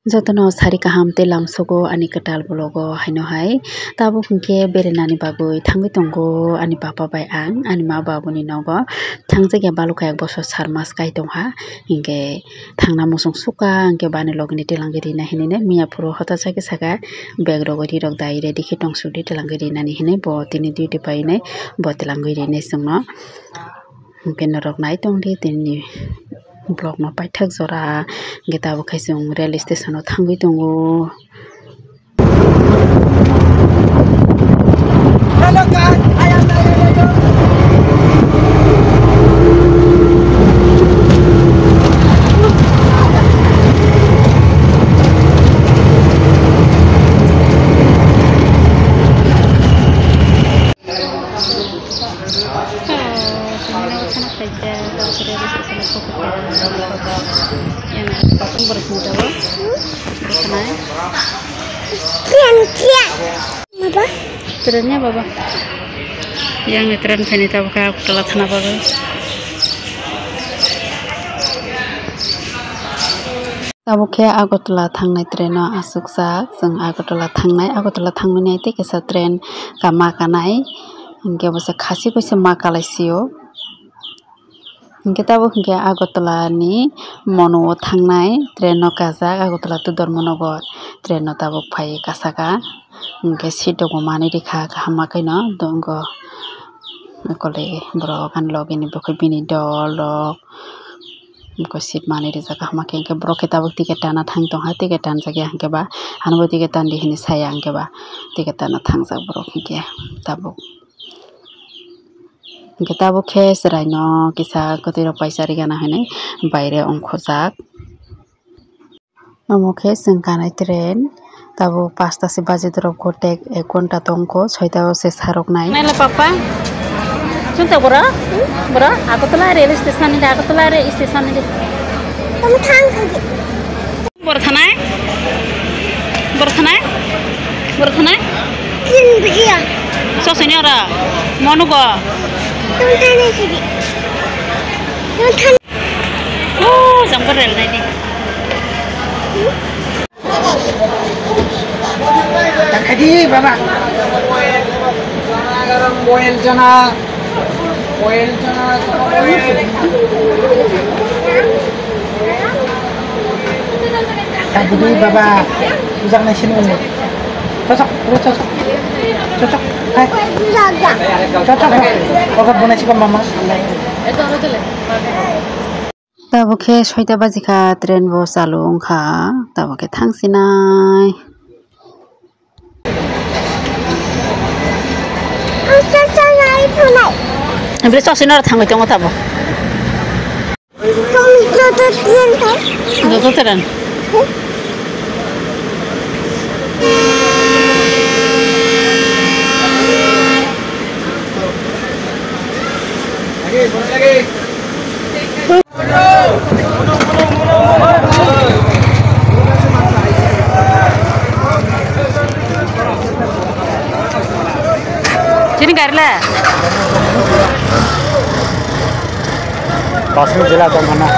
Jotono sari kaham te lamsogo ani ketal bologo haino hai tabo hingke berenani bagoi thangoi tongo ani papa bai ang ani ma babuni nogo thangjak balukha ek boso sarmas kai tongha hingke thangna musung suka hingke bani logni telangiri na hinine miya puro hota sake saka bag rogori rok dai ready ke tong sudi telangiri nani hine bo tini duty pai ne bo telangiri ne sungno hingke norok nai tongdi tini blog no paithak jora geta bo khaisung rail station o thangui tongo. Hello guys, I am Trennya baba, yang tren penita buka kelat sana baba. Tabukhe Agartala thangnai train no asukjak jeng Agartala thangmani te kaisa train kama kanai hingke bosa khasi kaisa ma kalaisio hingke tabo hingke Agartala ni mono o thangnai train no kajak Agartala to Dharmanagar train no tabuk phai kasaka hingke seat rok bo manui rikha hama kaino dongo ekole borok ani logini bokhe bini dol rok ko seat manui rijak hama hingke borok ke tabuk ticket tana thang tongha ticket tanjak hingke ba hanbo ticket tandi hini saya hingke ba ticket tana thangjak borok hingke tabuk hingke tabuk khe cherai no kisa koti rok paisa rigana hinui baire ongkhojak omo khe chwng kanai train tabo 5 ta se baje dorok gotek 1 ghonta tongko 6 ta se saroknai nela papa chunta bora Agartala rail station ni Agartala rail station ni tom thang khagi bor thanai tin biya so senyora monugo tom thane khagi tom than oh jambar rail nai ni Takadi baba. Oil jana. Takadi baba. Usang na sinu ni. Cocok. Hai. Cocok. Oka bunai si mama. Tabukhe 6 ta bajikha train bo chalu ongkha tabukhe thangsinai Ambil sosin orang thangoi tongo tabo. Joto tren. Lagi. Sini karla. Pasir जिला का मना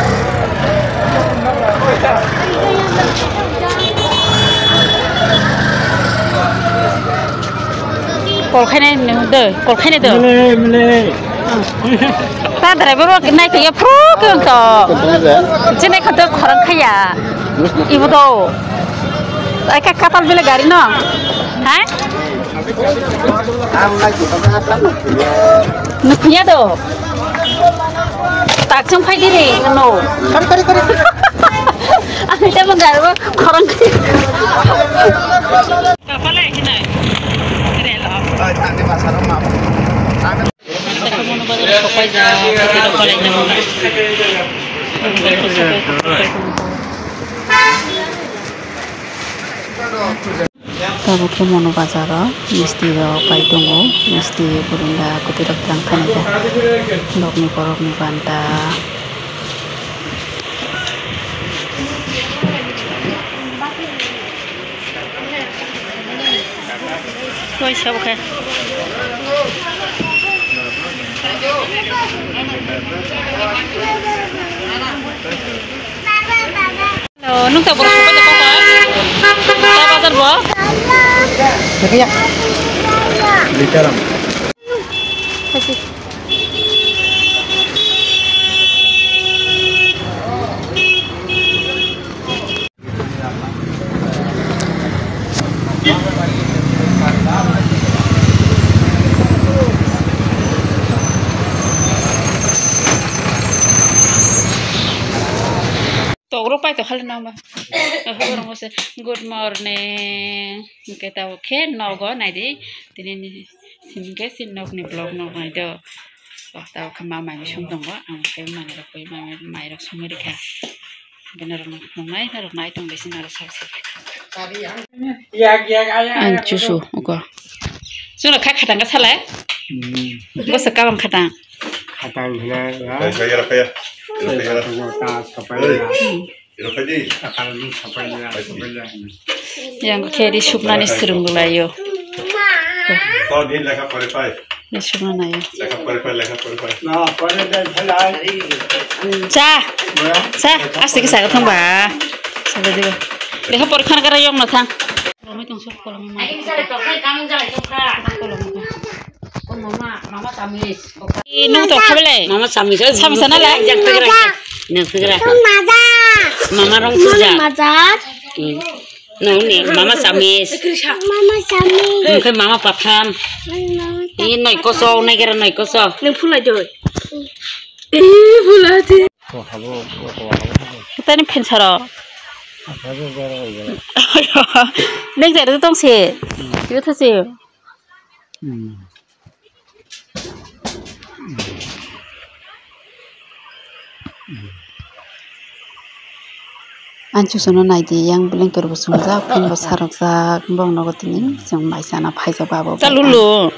Kol khainai de मिले ta driver ro nai ke pro ke to jene khato khorang khaya ibu do ai ka kapal bile gari no ha nukhnya do tak chung phai dire no kari ani ta mangar khorang kapal ai kinai rel ai tane masaro mama Tabukhe mono bazaro misti rok pai tongo misti burunda koti rok tang thanija lokni borokni banta koi sabukhe Hello, nung tak berapa banyak apa? bo? Kaya. Literam. Kasih. Togro pai to khali nang ba. Orang mose good morning. Kita oke nogo nai di. Tini singe sin nog ni blog nog nai do. Tahu kemana mai sung dong ba. Ang kai mana rak koi mai rak sung ri kha. Benar nong nai tong besi nara sa. An chusu oke. Suna kai khatang ka sala. Bo sa ka bang khatang. Khatang hina. Kaya. Yang kiri supna ni serung gulayo. Kau din lekap pare-pare. Ni supna na yo. Lekap pare-pare. Nah, pada dah selai. Sa, asik saya thong ba. Sabe diba. Lekap pare khana kara yong na thang. Romi tong sok kolam ma. Ai bisa to kai kam jai to kha. Mama tamis. Nung to khabele. Mama tamis. Samsa na la. Jak tegara. Nak tegara. Mama rong suja. Nung ni mama tamis. Mungkin mama patham. Ini noi koso, noi kira noi koso. Nung pula joy. Pula di. Kau habo. Kita ni pensara. Nek jadi tong si. Itu tu si. Ancu sono nai di yang beleng kerbu sungza pun besar besar kembang nogo tini, yang mai sana pai jawab. Calulu.